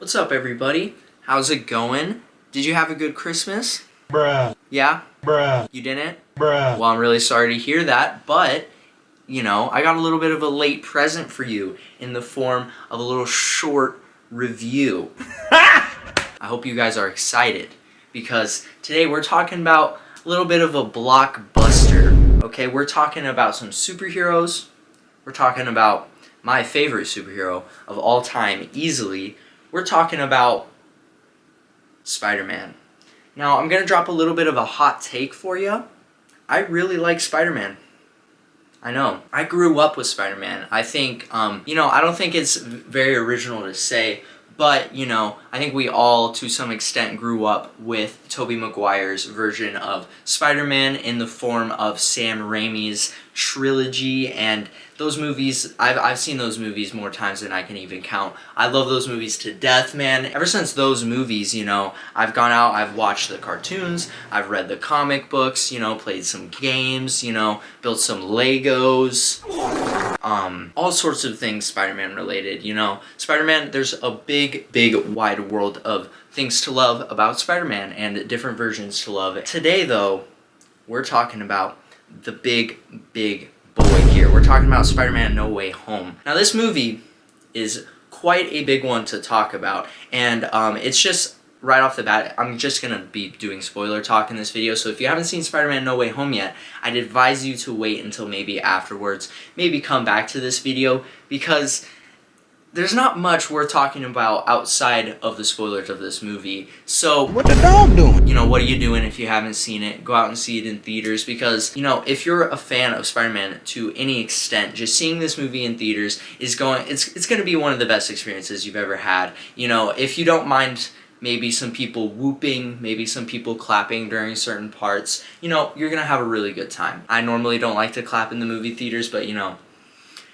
What's up, everybody? How's it going? Did you have a good Christmas? Bruh. Yeah? Bruh. You didn't? Bruh. Well, I'm really sorry to hear that, but, I got a little bit of a late present for you in the form of a little short review. I hope you guys are excited, because today we're talking about a little bit of a blockbuster, okay? We're talking about some superheroes. We're talking about my favorite superhero of all time, easily. We're talking about Spider-Man. Now, I'm going to drop a little bit of a hot take for you. I really like Spider-Man. I know. I grew up with Spider-Man. I think, I don't think it's very original to say, but, I think we all, to some extent, grew up with Tobey Maguire's version of Spider-Man in the form of Sam Raimi's trilogy, and those movies, I've seen those movies more times than I can even count. I love those movies to death, man. Ever since those movies, I've gone out, I've watched the cartoons, I've read the comic books, played some games, built some Legos, all sorts of things Spider-Man related, Spider-Man, there's a big, wide world of things to love about Spider-Man and different versions to love. Today, though, we're talking about the big boy here. We're talking about Spider-Man No Way Home. Now, this movie is quite a big one to talk about, and it's just right off the bat, I'm just going to be doing spoiler talk in this video, so if you haven't seen Spider-Man No Way Home yet, I'd advise you to wait until maybe afterwards, maybe come back to this video, because there's not much we're talking about outside of the spoilers of this movie. So, What the dog doing? What are you doing if you haven't seen it? Go out and see it in theaters, because, if you're a fan of Spider-Man to any extent, just seeing this movie in theaters is it's going to be one of the best experiences you've ever had. If you don't mind maybe some people whooping, maybe some people clapping during certain parts, you're going to have a really good time. I normally don't like to clap in the movie theaters, but,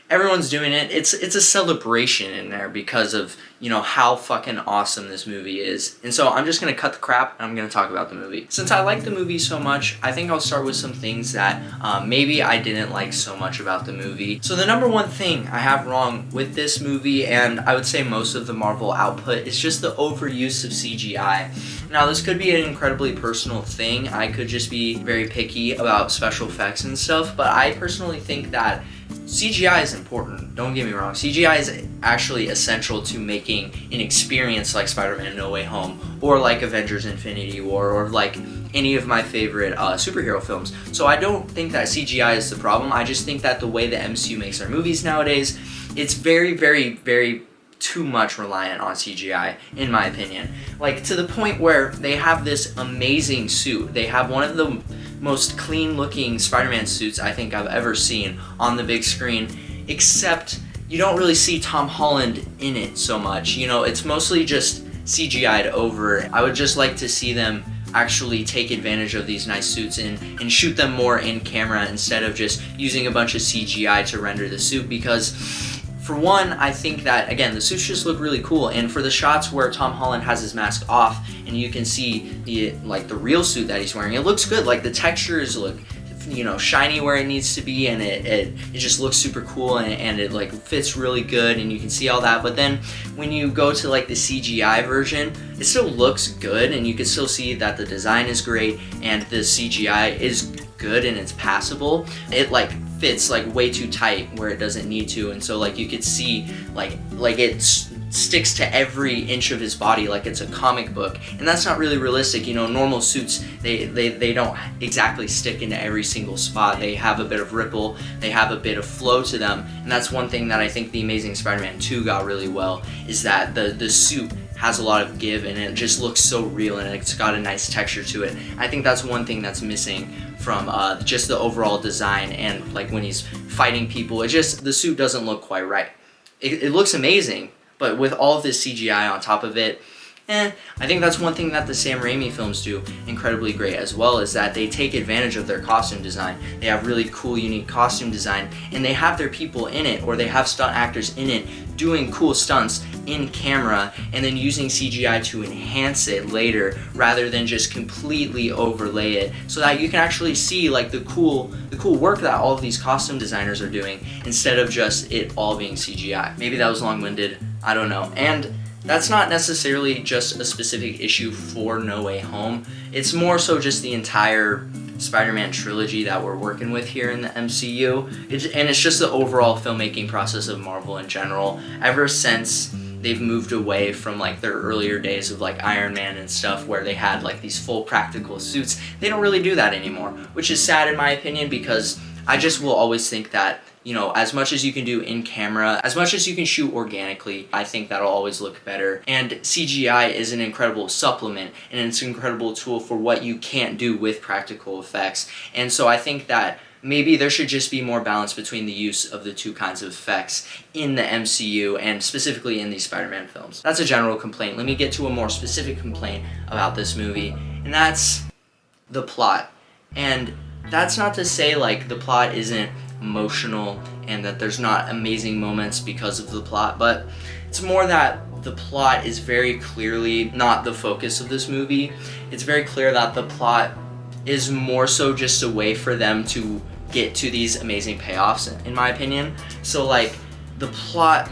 everyone's doing it. It's a celebration in there because of, how fucking awesome this movie is. And so I'm just going to cut the crap and I'm going to talk about the movie. Since I like the movie so much, I think I'll start with some things that maybe I didn't like so much about the movie. So the number one thing I have wrong with this movie, and I would say most of the Marvel output, is just the overuse of CGI. Now, this could be an incredibly personal thing. I could just be very picky about special effects and stuff, but I personally think that CGI is important, don't get me wrong. CGI is actually essential to making an experience like Spider-Man No Way Home, or like Avengers Infinity War, or like any of my favorite superhero films. So I don't think that CGI is the problem. I just think that the way the MCU makes their movies nowadays, it's very too much reliant on CGI, in my opinion. Like, to the point where they have this amazing suit. They have one of the most clean looking Spider-Man suits I think I've ever seen on the big screen, except you don't really see Tom Holland in it so much. It's mostly just CGI'd over. I would just like to see them actually take advantage of these nice suits and shoot them more in camera instead of just using a bunch of CGI to render the suit, because for one, I think that, again, the suits just look really cool, and for the shots where Tom Holland has his mask off and you can see the real suit that he's wearing, it looks good. Like, the textures look, shiny where it needs to be, and it just looks super cool, and it fits really good, and you can see all that. But then when you go to the CGI version, it still looks good, and you can still see that the design is great and the CGI is good and it's passable. It fits way too tight where it doesn't need to, and so you could see it sticks to every inch of his body like it's a comic book, and that's not really realistic. Normal suits, they don't exactly stick into every single spot. They have a bit of ripple, they have a bit of flow to them, and that's one thing that I think the Amazing Spider-Man 2 got really well, is that the suit has a lot of give, and it just looks so real, and it's got a nice texture to it. I think that's one thing that's missing from just the overall design, and when he's fighting people, the suit doesn't look quite right. It looks amazing, but with all of this CGI on top of it, I think that's one thing that the Sam Raimi films do incredibly great as well, is that they take advantage of their costume design. They have really cool, unique costume design, and they have their people in it, or they have stunt actors in it doing cool stunts in camera, and then using CGI to enhance it later, rather than just completely overlay it, so that you can actually see the cool work that all of these costume designers are doing, instead of just it all being CGI. Maybe that was long-winded, I don't know. And that's not necessarily just a specific issue for No Way Home. It's more so just the entire Spider-Man trilogy that we're working with here in the MCU. It's just the overall filmmaking process of Marvel in general. Ever since they've moved away from like their earlier days of like Iron Man and stuff where they had like these full practical suits, they don't really do that anymore, which is sad in my opinion, because I just will always think that, you know, as much as you can do in camera, as much as you can shoot organically, I think that'll always look better. And CGI is an incredible supplement, and it's an incredible tool for what you can't do with practical effects. And so I think that maybe there should just be more balance between the use of the two kinds of effects in the MCU and specifically in these Spider-Man films. That's a general complaint. Let me get to a more specific complaint about this movie, and that's the plot. And that's not to say like the plot isn't emotional and that there's not amazing moments because of the plot, but it's more that the plot is very clearly not the focus of this movie. It's very clear that the plot is more so just a way for them to get to these amazing payoffs, in my opinion. So like the plot,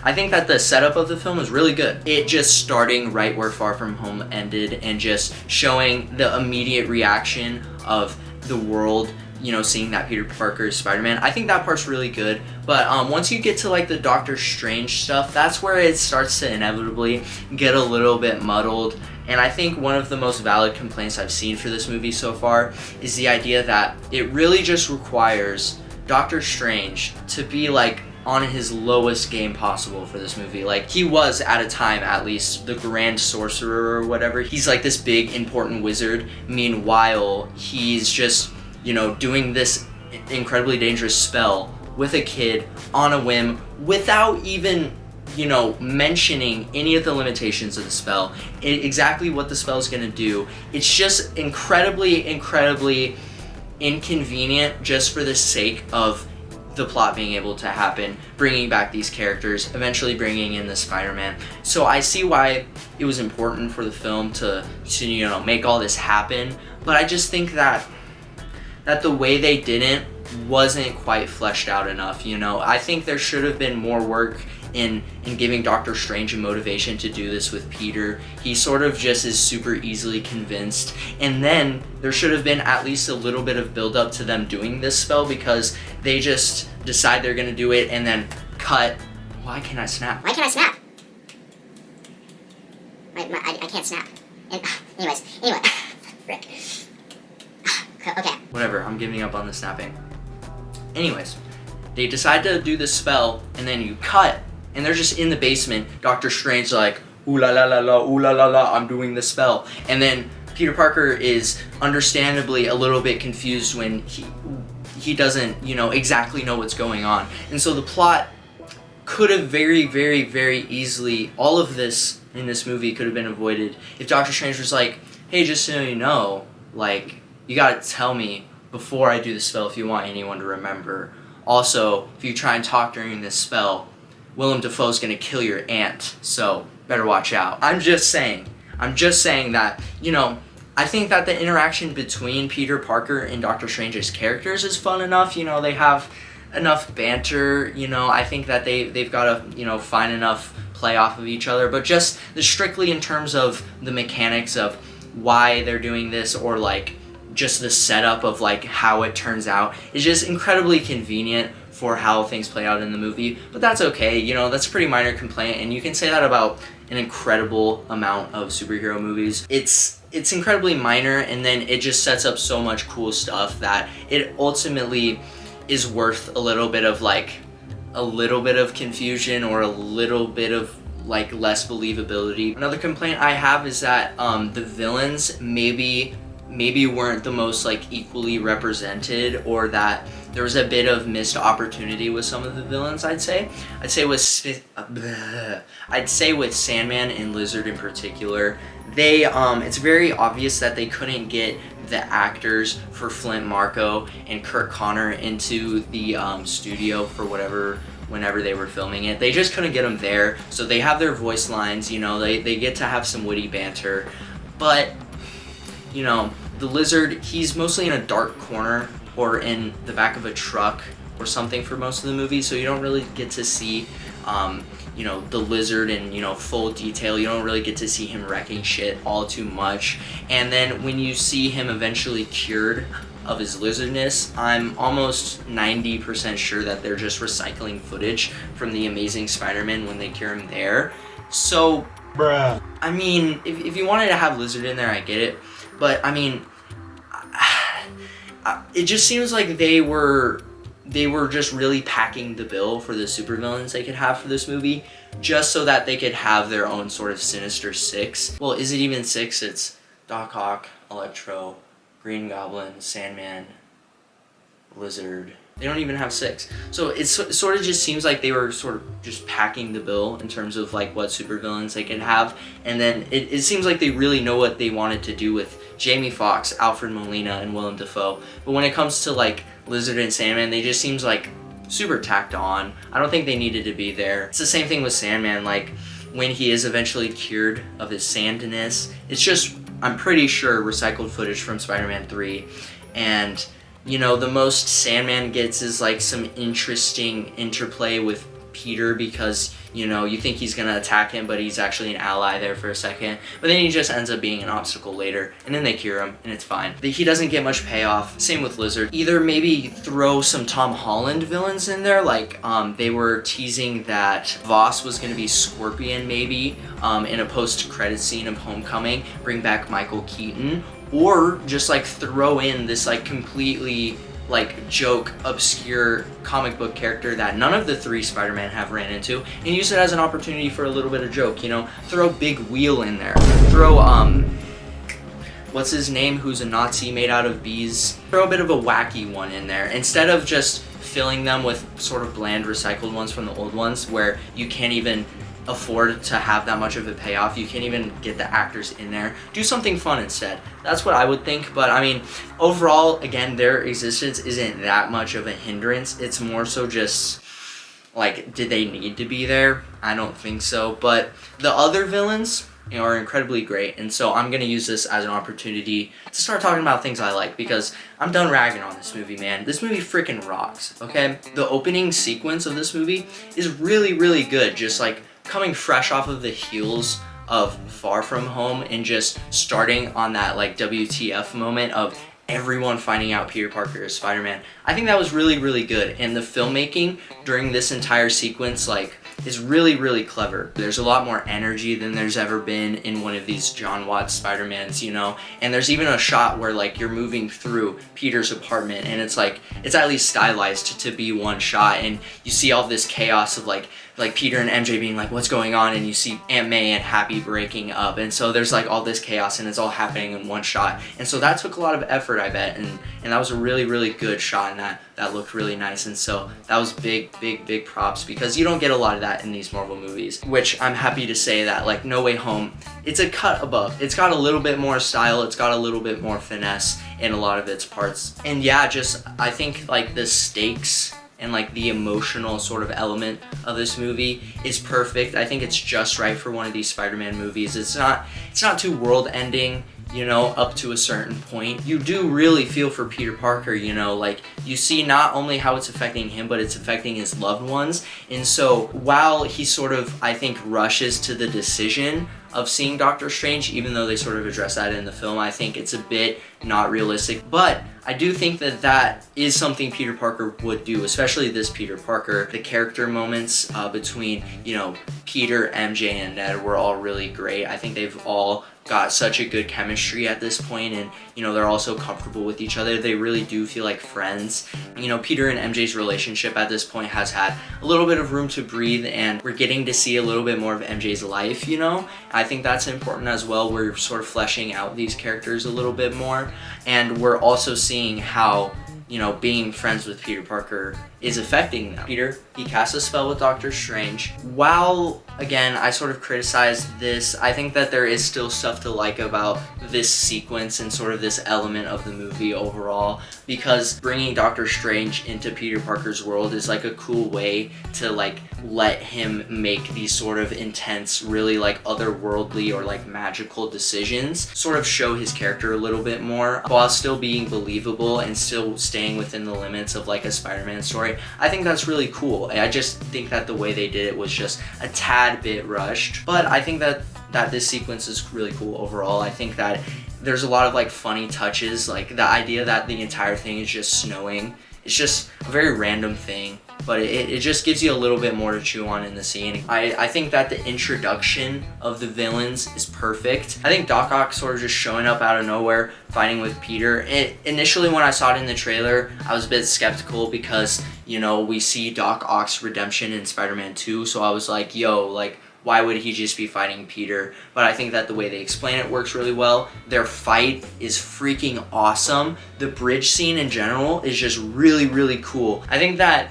I think that the setup of the film is really good. It just starting right where Far From Home ended and just showing the immediate reaction of the world, you know, seeing that Peter Parker is Spider-Man. I think that part's really good. But once you get to like the Doctor Strange stuff, that's where it starts to inevitably get a little bit muddled. And I think one of the most valid complaints I've seen for this movie so far is the idea that it really just requires Doctor Strange to be like on his lowest game possible for this movie. Like he was at a time, at least, the Grand Sorcerer or whatever. He's like this big important wizard. Meanwhile, he's just, you know, doing this incredibly dangerous spell with a kid on a whim without even, you know, mentioning any of the limitations of the spell, exactly what the spell is gonna do. It's just incredibly inconvenient just for the sake of the plot being able to happen, bringing back these characters, eventually bringing in the Spider-Man. So I see why it was important for the film to you know, make all this happen, but I just think that the way they didn't wasn't quite fleshed out enough, you know. I think there should have been more work in giving Doctor Strange a motivation to do this with Peter. He sort of just is super easily convinced, and then there should have been at least a little bit of build up to them doing this spell, because they just decide they're gonna do it and then cut. Why can't I snap? Why can't I snap? I can't snap. Anyway. Frick. Okay. Whatever, I'm giving up on the snapping. Anyways, they decide to do this spell, and then you cut, and they're just in the basement. Doctor Strange's like, ooh la la la la, ooh la la la, I'm doing the spell. And then Peter Parker is understandably a little bit confused when he doesn't, you know, exactly know what's going on. And so the plot could have very easily, all of this in this movie could have been avoided if Doctor Strange was like, hey, just so you know, like, you gotta tell me before I do the spell if you want anyone to remember. Also, if you try and talk during this spell, Willem Dafoe's gonna kill your aunt, so better watch out. I'm just saying that, you know, I think that the interaction between Peter Parker and Doctor Strange's characters is fun enough. You know, they have enough banter, you know. I think that they've got a, you know, fine enough play off of each other, but just strictly in terms of the mechanics of why they're doing this, or like just the setup of like how it turns out, is just incredibly convenient for how things play out in the movie. But that's okay, you know, that's a pretty minor complaint, and you can say that about an incredible amount of superhero movies. It's incredibly minor, and then it just sets up so much cool stuff that it ultimately is worth a little bit of confusion, or a little bit of like less believability. Another complaint I have is that the villains maybe weren't the most like equally represented, or that there was a bit of missed opportunity with some of the villains. I'd say with Sandman and Lizard in particular, they it's very obvious that they couldn't get the actors for Flint Marko and Kurt Connor into the studio for whenever they were filming it. They just couldn't get them there, so they have their voice lines, you know, they get to have some witty banter, but, you know, the Lizard, he's mostly in a dark corner or in the back of a truck or something for most of the movie, so you don't really get to see you know, the Lizard in, you know, full detail. You don't really get to see him wrecking shit all too much. And then when you see him eventually cured of his lizardness, I'm almost 90% sure that they're just recycling footage from the Amazing Spider-Man when they cure him there. So, bruh. I mean, if you wanted to have Lizard in there, I get it. But, I mean, it just seems like they were just really packing the bill for the supervillains they could have for this movie, just so that they could have their own sort of Sinister Six. Well, is it even six? It's Doc Ock, Electro, Green Goblin, Sandman, Lizard. They don't even have six. So it sort of just seems like they were sort of just packing the bill in terms of like what supervillains they could have. And then it seems like they really know what they wanted to do with Jamie Foxx, Alfred Molina, and Willem Dafoe. But when it comes to like Lizard and Sandman, they just seems like super tacked on. I don't think they needed to be there. It's the same thing with Sandman. Like when he is eventually cured of his sandiness, it's just, I'm pretty sure, recycled footage from Spider-Man 3. And you know, the most Sandman gets is like some interesting interplay with Peter, because, you know, you think he's gonna attack him, but he's actually an ally there for a second. But then he just ends up being an obstacle later, and then they cure him, and it's fine. He doesn't get much payoff. Same with Lizard. Either maybe throw some Tom Holland villains in there, like they were teasing that Voss was gonna be Scorpion maybe in a post-credit scene of Homecoming. Bring back Michael Keaton. Or just like throw in this like completely like joke, obscure comic book character that none of the three Spider-Man have ran into, and use it as an opportunity for a little bit of joke, you know? Throw Big Wheel in there. Throw, what's his name, who's a Nazi made out of bees? Throw a bit of a wacky one in there, instead of just filling them with sort of bland recycled ones from the old ones where you can't even afford to have that much of a payoff. You can't even get the actors in there. Do something fun instead. That's what I would think. But I mean, overall, again, their existence isn't that much of a hindrance. It's more so just like, did they need to be there? I don't think so. But the other villains, you know, are incredibly great, and so I'm gonna use this as an opportunity to start talking about things I like, because I'm done ragging on this movie, man. This movie freaking rocks, okay? The opening sequence of this movie is really, really good. Just like coming fresh off of the heels of Far From Home and just starting on that like WTF moment of everyone finding out Peter Parker is Spider-Man. I think that was really, really good, and the filmmaking during this entire sequence like is really, really clever. There's a lot more energy than there's ever been in one of these John Watts Spider-Mans, you know? And there's even a shot where like you're moving through Peter's apartment, and it's like, it's at least stylized to be one shot, and you see all this chaos of like Peter and MJ being like, what's going on? And you see Aunt May and Happy breaking up. And so there's like all this chaos, and it's all happening in one shot. And so that took a lot of effort, I bet. And that was a really, really good shot, and that looked really nice. And so that was big, big, big props, because you don't get a lot of that in these Marvel movies, which I'm happy to say that like No Way Home, it's a cut above. It's got a little bit more style. It's got a little bit more finesse in a lot of its parts. And yeah, just I think like the stakes and like the emotional sort of element of this movie is perfect. I think it's just right for one of these Spider-Man movies. It's not too world-ending, you know, up to a certain point. You do really feel for Peter Parker, you know, like you see not only how it's affecting him, but it's affecting his loved ones. And so while he sort of, I think, rushes to the decision of seeing Doctor Strange, even though they sort of address that in the film, I think it's a bit not realistic. But I do think that that is something Peter Parker would do, especially this Peter Parker. The character moments between, you know, Peter, MJ, and Ned were all really great. I think they've all got such a good chemistry at this point, and you know, they're all so comfortable with each other. They really do feel like friends. You know, Peter and MJ's relationship at this point has had a little bit of room to breathe, and we're getting to see a little bit more of MJ's life, you know? I think that's important as well. We're sort of fleshing out these characters a little bit more, and we're also seeing how, you know, being friends with Peter Parker is affecting them. Peter, he casts a spell with Doctor Strange. While, again, I sort of criticized this, I think that there is still stuff to like about this sequence and sort of this element of the movie overall, because bringing Doctor Strange into Peter Parker's world is like a cool way to like let him make these sort of intense, really like otherworldly or like magical decisions, sort of show his character a little bit more while still being believable and still staying within the limits of like a Spider-Man story. story. I think that's really cool. I just think that the way they did it was just a tad bit rushed, but I think that this sequence is really cool overall. I think that there's a lot of like funny touches, like the idea that the entire thing is just snowing. It's just a very random thing, but it just gives you a little bit more to chew on in the scene. I think that the introduction of the villains is perfect. I think Doc Ock sort of just showing up out of nowhere, fighting with Peter. Initially when I saw it in the trailer, I was a bit skeptical because, you know, we see Doc Ock's redemption in Spider-Man 2, so I was like, yo, like, why would he just be fighting Peter? But I think that the way they explain it works really well. Their fight is freaking awesome. The bridge scene in general is just really, really cool. I think that,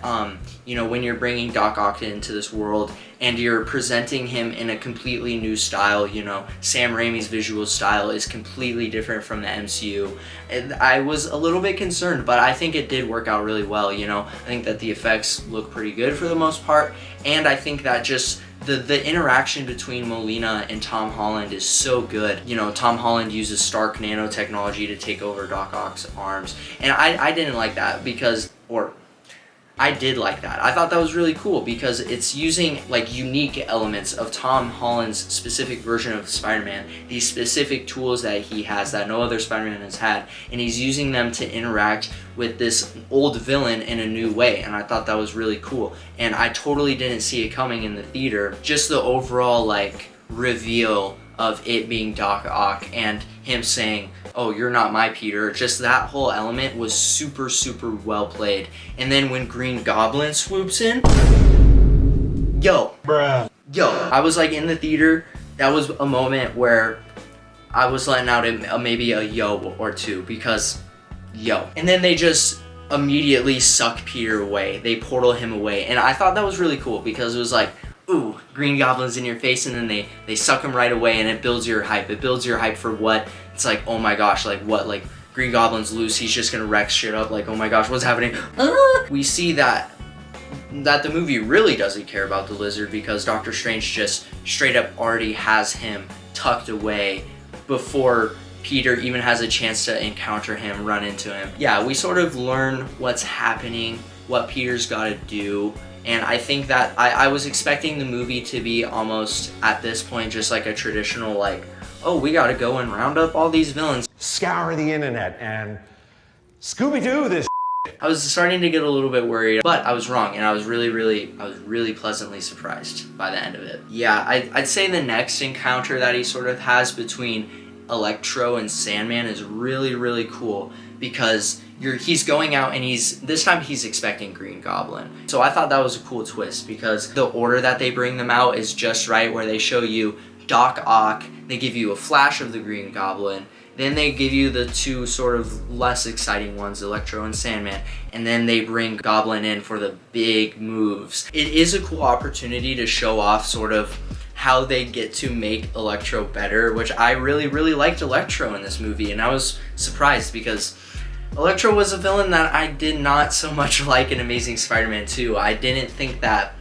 you know, when you're bringing Doc Ock into this world and you're presenting him in a completely new style, you know, Sam Raimi's visual style is completely different from the MCU. And I was a little bit concerned, but I think it did work out really well, you know. I think that the effects look pretty good for the most part, and I think that just the interaction between Molina and Tom Holland is so good. You know, Tom Holland uses Stark nanotechnology to take over Doc Ock's arms, and I didn't like that because, or I did like that. I thought that was really cool because it's using like unique elements of Tom Holland's specific version of Spider-Man, these specific tools that he has that no other Spider-Man has had, and he's using them to interact with this old villain in a new way, and I thought that was really cool. And I totally didn't see it coming in the theater. Just the overall like reveal of it being Doc Ock and him saying, oh, you're not my Peter, just that whole element was super, super well played. And then when Green Goblin swoops in, yo, I was like in the theater, that was a moment where I was letting out maybe a yo or two, because yo. And then they just immediately suck Peter away, they portal him away, and I thought that was really cool because it was like, ooh, Green Goblin's in your face, and then they suck him right away, and it builds your hype. It builds your hype for what? It's like, oh my gosh, like what? Like Green Goblin's loose, he's just gonna wreck shit up, like oh my gosh, what's happening? We see that the movie really doesn't care about the Lizard because Doctor Strange just straight up already has him tucked away before Peter even has a chance to encounter him, run into him. Yeah, we sort of learn what's happening, what Peter's gotta do. And I think that I was expecting the movie to be almost, at this point, just like a traditional, like, oh, we gotta go and round up all these villains. Scour the internet and Scooby-Doo this. I was starting to get a little bit worried, but I was wrong, and I was really pleasantly surprised by the end of it. Yeah, I'd say the next encounter that he sort of has between Electro and Sandman is really, really cool because he's going out and this time he's expecting Green Goblin. So I thought that was a cool twist because the order that they bring them out is just right, where they show you Doc Ock, they give you a flash of the Green Goblin, then they give you the two sort of less exciting ones, Electro and Sandman, and then they bring Goblin in for the big moves. It is a cool opportunity to show off sort of how they get to make Electro better, which I really, really liked Electro in this movie, and I was surprised because Electro was a villain that I did not so much like in Amazing Spider-Man 2. I didn't think that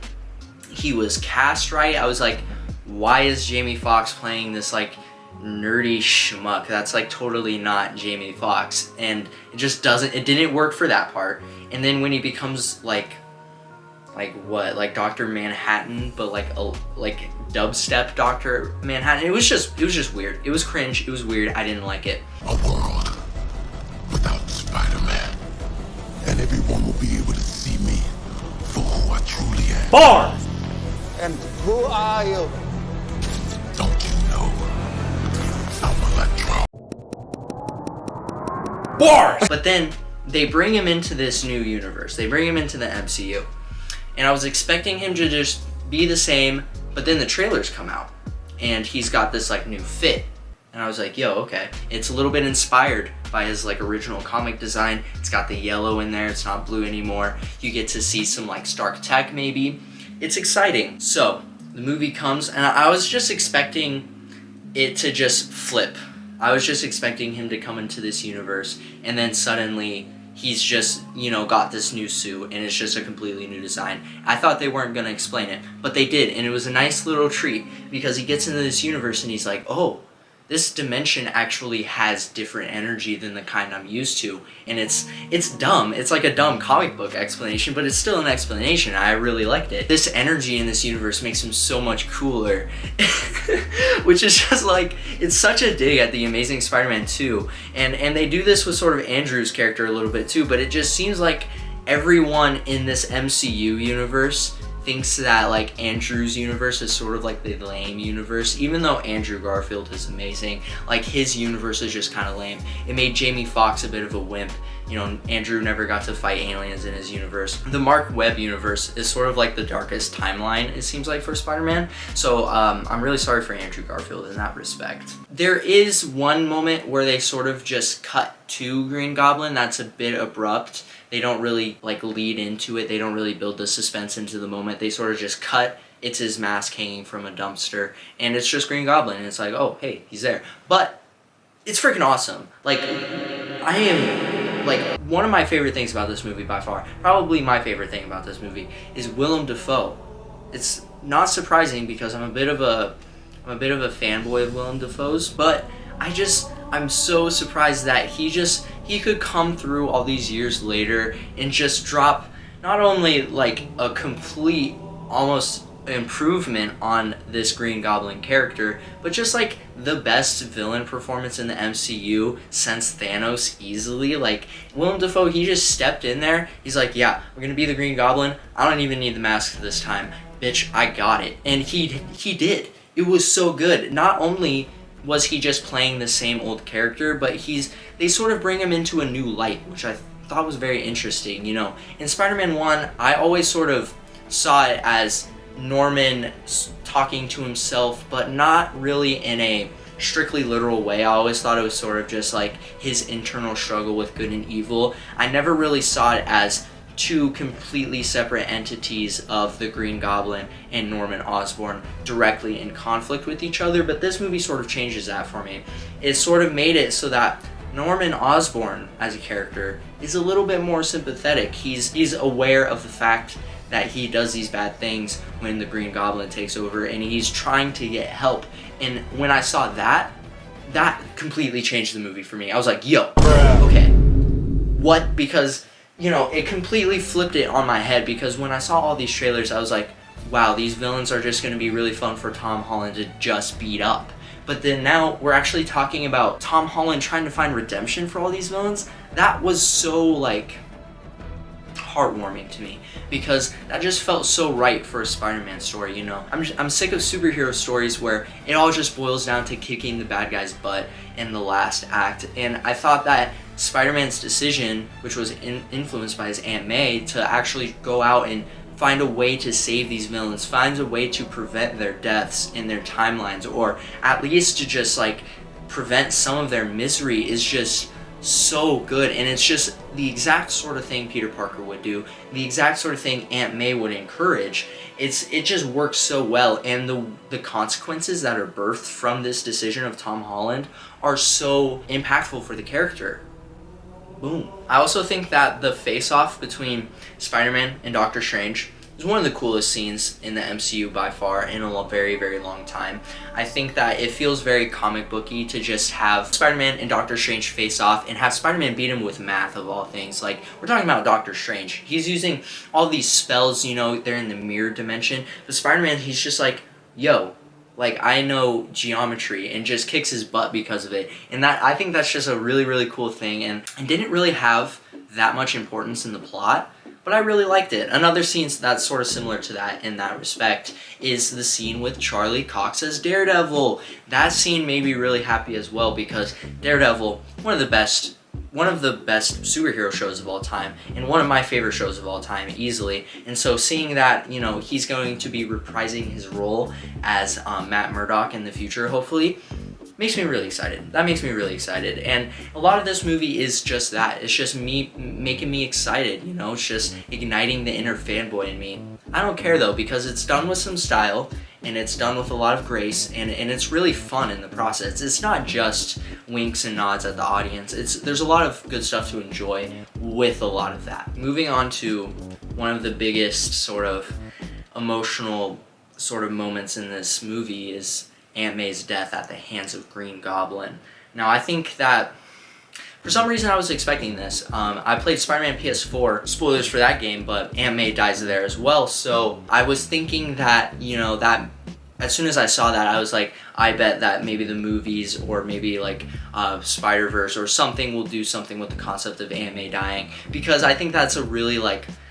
he was cast right. I was like, why is Jamie Foxx playing this like nerdy schmuck? That's like totally not Jamie Foxx, and it didn't work for that part. And then when he becomes like Dr. Manhattan, but like dubstep Dr. Manhattan, it was just weird. It was cringe, it was weird, I didn't like it. A world without Spider-Man, and everyone will be able to see me for who I truly am. Bar! And who are you? Don't you know? I'm Electro. Bars! But then they bring him into this new universe. They bring him into the MCU. And I was expecting him to just be the same, but then the trailers come out and he's got this like new fit. And I was like, yo, okay. It's a little bit inspired by his like original comic design. It's got the yellow in there, it's not blue anymore. You get to see some like Stark tech maybe. It's exciting. So the movie comes and I was just expecting it to just flip. I was just expecting him to come into this universe and then suddenly he's just, got this new suit and it's just a completely new design. I thought they weren't going to explain it, but they did, and it was a nice little treat because he gets into this universe and he's like, oh, this dimension actually has different energy than the kind I'm used to, and it's dumb. It's like a dumb comic book explanation, but it's still an explanation. I really liked it. This energy in this universe makes him so much cooler, which is just like, it's such a dig at the Amazing Spider-Man 2, and they do this with sort of Andrew's character a little bit too, but it just seems like everyone in this MCU universe thinks that like Andrew's universe is sort of like the lame universe, even though Andrew Garfield is amazing. Like, his universe is just kind of lame. It made Jamie Foxx a bit of a wimp. You know, Andrew never got to fight aliens in his universe. The Mark Webb universe is sort of like the darkest timeline, it seems like, for Spider-Man. So I'm really sorry for Andrew Garfield in that respect. There is one moment where they sort of just cut to Green Goblin that's a bit abrupt. They don't really like lead into it. They don't really build the suspense into the moment. They sort of just cut. It's his mask hanging from a dumpster, and it's just Green Goblin, and it's like, oh, hey, he's there. But it's freaking awesome. Like, I am, like, one of my favorite things about this movie by far, probably my favorite thing about this movie, is Willem Dafoe. It's not surprising because I'm a bit of a fanboy of Willem Dafoe's, but I'm so surprised that he could come through all these years later and just drop not only like a complete almost improvement on this Green Goblin character, but just like the best villain performance in the MCU since Thanos easily. Like, Willem Dafoe, he just stepped in there. He's like, yeah, we're gonna be the Green Goblin. I don't even need the mask this time. Bitch, I got it. And he did. It was so good. Not only was he just playing the same old character, but they sort of bring him into a new light, which I thought was very interesting. You know, in Spider-Man 1, I always sort of saw it as Norman talking to himself, but not really in a strictly literal way. I always thought it was sort of just like his internal struggle with good and evil. I never really saw it as two completely separate entities of the Green Goblin and Norman Osborn directly in conflict with each other, but this movie sort of changes that for me. It sort of made it so that Norman Osborn as a character is a little bit more sympathetic. He's aware of the fact that he does these bad things when the Green Goblin takes over, and he's trying to get help. And when I saw that completely changed the movie for me. I was like, yo, okay, what? Because, you know, it completely flipped it on my head, because when I saw all these trailers, I was like, wow, these villains are just going to be really fun for Tom Holland to just beat up. But then now we're actually talking about Tom Holland trying to find redemption for all these villains. That was so, like, heartwarming to me, because that just felt so right for a Spider-Man story, you know. I'm sick of superhero stories where it all just boils down to kicking the bad guy's butt in the last act, and I thought that Spider-Man's decision, which was influenced by his Aunt May, to actually go out and find a way to save these villains, finds a way to prevent their deaths in their timelines, or at least to just like prevent some of their misery, is just so good. And it's just the exact sort of thing Peter Parker would do, the exact sort of thing Aunt May would encourage. It just works so well, and the consequences that are birthed from this decision of Tom Holland are so impactful for the character. Boom. I also think that the face-off between Spider-Man and Doctor Strange is one of the coolest scenes in the MCU by far in a very, very long time. I think that it feels very comic booky to just have Spider-Man and Doctor Strange face off and have Spider-Man beat him with math of all things. Like, we're talking about Doctor Strange. He's using all these spells, you know, they're in the mirror dimension. But Spider-Man, he's just like, yo, like, I know geometry, and just kicks his butt because of it. And that, I think that's just a really, really cool thing, and it didn't really have that much importance in the plot, but I really liked it. Another scene that's sort of similar to that in that respect is the scene with Charlie Cox as Daredevil. That scene made me really happy as well, because Daredevil, one of the best superhero shows of all time, and one of my favorite shows of all time, easily. And so seeing that, you know, he's going to be reprising his role as Matt Murdock in the future, hopefully, makes me really excited. That makes me really excited. And a lot of this movie is just that. It's just me making me excited, you know? It's just igniting the inner fanboy in me. I don't care though, because it's done with some style, and it's done with a lot of grace, and it's really fun in the process. It's not just winks and nods at the audience. There's a lot of good stuff to enjoy with a lot of that. Moving on to one of the biggest sort of emotional sort of moments in this movie is Aunt May's death at the hands of Green Goblin. Now, I think that for some reason I was expecting this. I played Spider-Man PS4, spoilers for that game, but Aunt May dies there as well, so I was thinking that, you know, that as soon as I saw that, I was like, I bet that maybe the movies or maybe like Spider-Verse or something will do something with the concept of Aunt May dying, because I think that's a really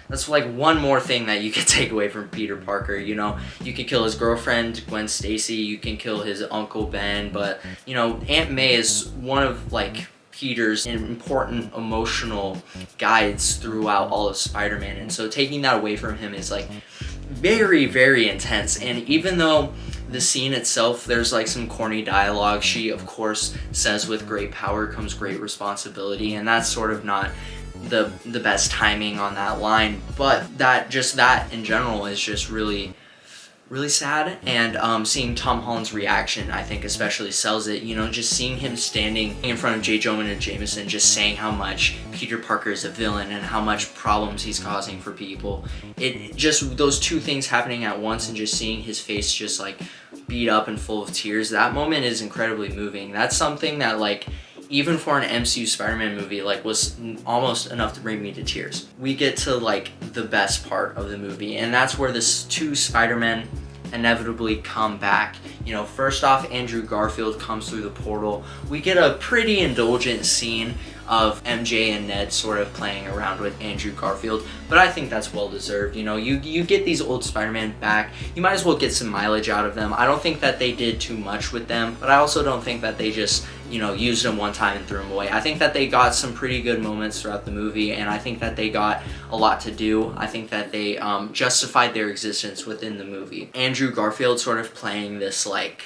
that's like one more thing that you could take away from Peter Parker. You know, you can kill his girlfriend Gwen Stacy, you can kill his Uncle Ben, but you know, Aunt May is one of like Peter's important emotional guides throughout all of Spider-Man, and so taking that away from him is like very, very intense. And even though the scene itself, there's like some corny dialogue, she of course says with great power comes great responsibility, and that's sort of not the best timing on that line, but that in general is just really sad. And seeing Tom Holland's reaction, I think especially sells it. You know, just seeing him standing in front of J. Jonah Jameson just saying how much Peter Parker is a villain and how much problems he's causing for people. It just, those two things happening at once, and just seeing his face just like beat up and full of tears, that moment is incredibly moving. That's something that like, even for an MCU Spider-Man movie, like was almost enough to bring me to tears. We get to like the best part of the movie, and that's where this two Spider-Men inevitably come back. You know, first off, Andrew Garfield comes through the portal. We get a pretty indulgent scene of MJ and Ned sort of playing around with Andrew Garfield, but I think that's well deserved. You know, you get these old Spider-Man back, you might as well get some mileage out of them. I don't think that they did too much with them, but I also don't think that they just, you know, used them one time and threw them away. I think that they got some pretty good moments throughout the movie, and I think that they got a lot to do. I think that they justified their existence within the movie. Andrew Garfield sort of playing this like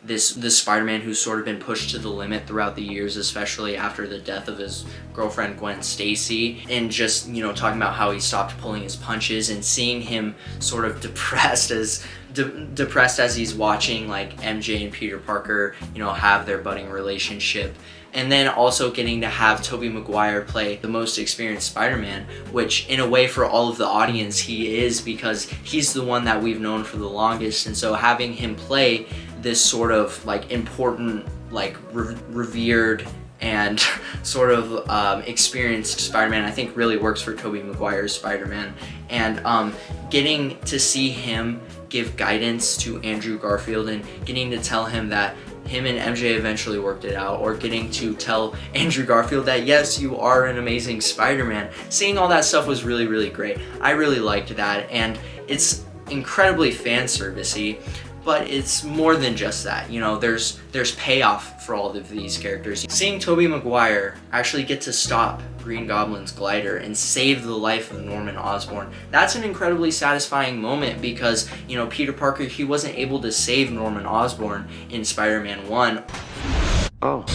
this Spider-Man who's sort of been pushed to the limit throughout the years, especially after the death of his girlfriend Gwen Stacy, and just, you know, talking about how he stopped pulling his punches, and seeing him sort of depressed as he's watching like MJ and Peter Parker, you know, have their budding relationship. And then also getting to have Tobey Maguire play the most experienced Spider-Man, which in a way for all of the audience he is, because he's the one that we've known for the longest. And so having him play this sort of like important, like revered and sort of experienced Spider-Man, I think really works for Tobey Maguire's Spider-Man. And getting to see him give guidance to Andrew Garfield, and getting to tell him that him and MJ eventually worked it out, or getting to tell Andrew Garfield that yes, you are an amazing Spider-Man. Seeing all that stuff was really, really great. I really liked that, and it's incredibly fan servicey, but it's more than just that. You know, there's payoff for all of these characters. Seeing Tobey Maguire actually get to stop Green Goblin's glider and save the life of Norman Osborn, that's an incredibly satisfying moment, because, you know, Peter Parker, he wasn't able to save Norman Osborn in Spider-Man 1. Oh.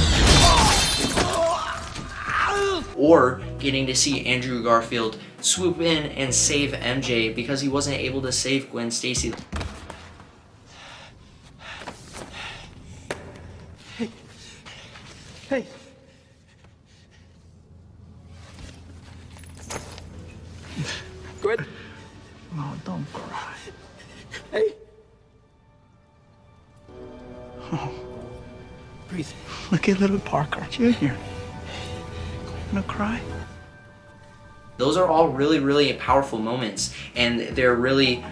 Or getting to see Andrew Garfield swoop in and save MJ because he wasn't able to save Gwen Stacy. Hey. Good. Oh, don't cry. Hey. Oh. Breathe. Look at little Parker Jr. Gonna cry? Those are all really, really powerful moments, and they're really,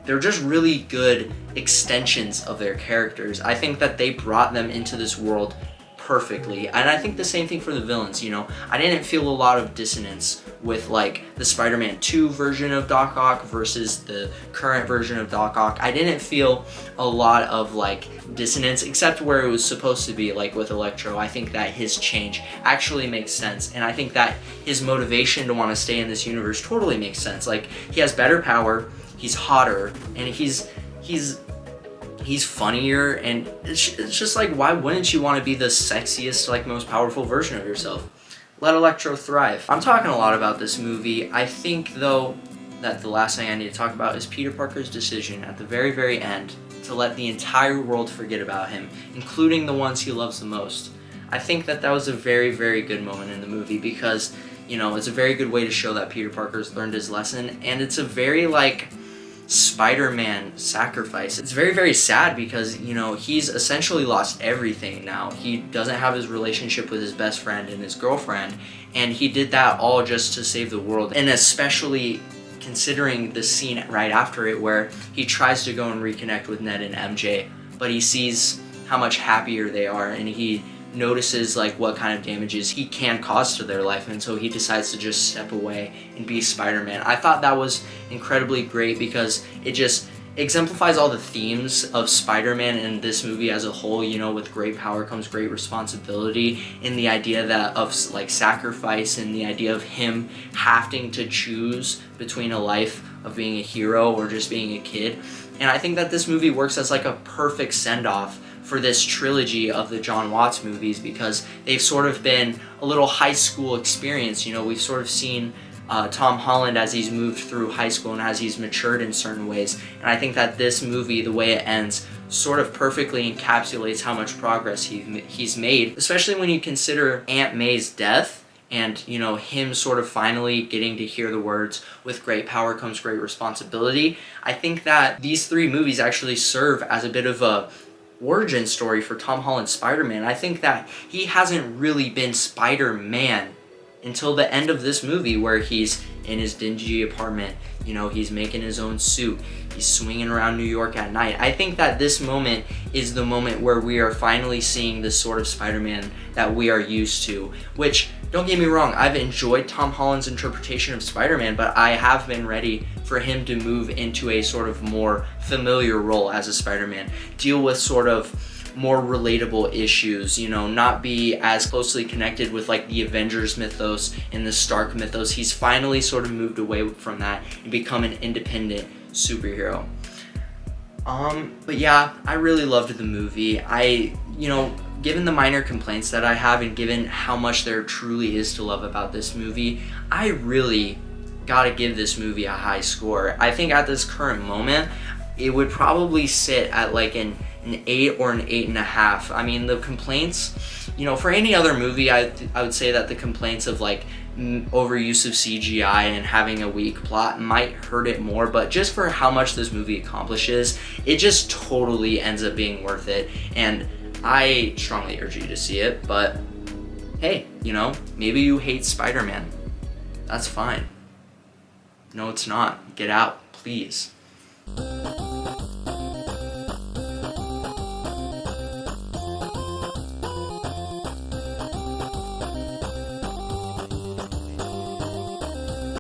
they're just really good extensions of their characters. I think that they brought them into this world perfectly, and I think the same thing for the villains. You know, I didn't feel a lot of dissonance with like the Spider-Man 2 version of Doc Ock versus the current version of Doc Ock. I didn't feel a lot of like dissonance, except where it was supposed to be, like with Electro. I think that his change actually makes sense, and I think that his motivation to want to stay in this universe totally makes sense. Like, he has better power, he's hotter, and he's funnier, and it's just like, why wouldn't you want to be the sexiest, like, most powerful version of yourself? Let Electro thrive. I'm talking a lot about this movie. I think, though, that the last thing I need to talk about is Peter Parker's decision at the very, very end to let the entire world forget about him, including the ones he loves the most. I think that that was a very, very good moment in the movie, because, you know, it's a very good way to show that Peter Parker's learned his lesson, and it's a very, like, Spider-Man sacrifice. It's very, very sad because, you know, he's essentially lost everything now. He doesn't have his relationship with his best friend and his girlfriend, and he did that all just to save the world. And especially considering the scene right after it where he tries to go and reconnect with Ned and MJ, but he sees how much happier they are, and he notices like what kind of damages he can cause to their life, and so he decides to just step away and be Spider-Man. I thought that was incredibly great because it just exemplifies all the themes of Spider-Man in this movie as a whole. You know, with great power comes great responsibility, and the idea that of like sacrifice, and the idea of him having to choose between a life of being a hero or just being a kid. And I think that this movie works as like a perfect send-off for this trilogy of the John Watts movies, because they've sort of been a little high school experience. You know, we've sort of seen Tom Holland as he's moved through high school and as he's matured in certain ways. And I think that this movie, the way it ends, sort of perfectly encapsulates how much progress he's made, especially when you consider Aunt May's death and, you know, him sort of finally getting to hear the words, with great power comes great responsibility. I think that these three movies actually serve as a bit of a origin story for Tom Holland's Spider-Man. I think that he hasn't really been Spider-Man until the end of this movie, where he's in his dingy apartment, you know, he's making his own suit, he's swinging around New York at night. I think that this moment is the moment where we are finally seeing the sort of Spider-Man that we are used to, which, don't get me wrong, I've enjoyed Tom Holland's interpretation of Spider-Man, but I have been ready for him to move into a sort of more familiar role as a Spider-Man, deal with sort of more relatable issues, you know, not be as closely connected with like the Avengers mythos and the Stark mythos. He's finally sort of moved away from that and become an independent superhero. But yeah, I really loved the movie. You know, given the minor complaints that I have and given how much there truly is to love about this movie, I really gotta give this movie a high score. I think at this current moment, it would probably sit at like an 8 or an 8.5. I mean, the complaints, you know, for any other movie, I would say that the complaints of like overuse of CGI and having a weak plot might hurt it more, but just for how much this movie accomplishes, it just totally ends up being worth it. And I strongly urge you to see it, but hey, you know, maybe you hate Spider-Man. That's fine. No, it's not. Get out, please.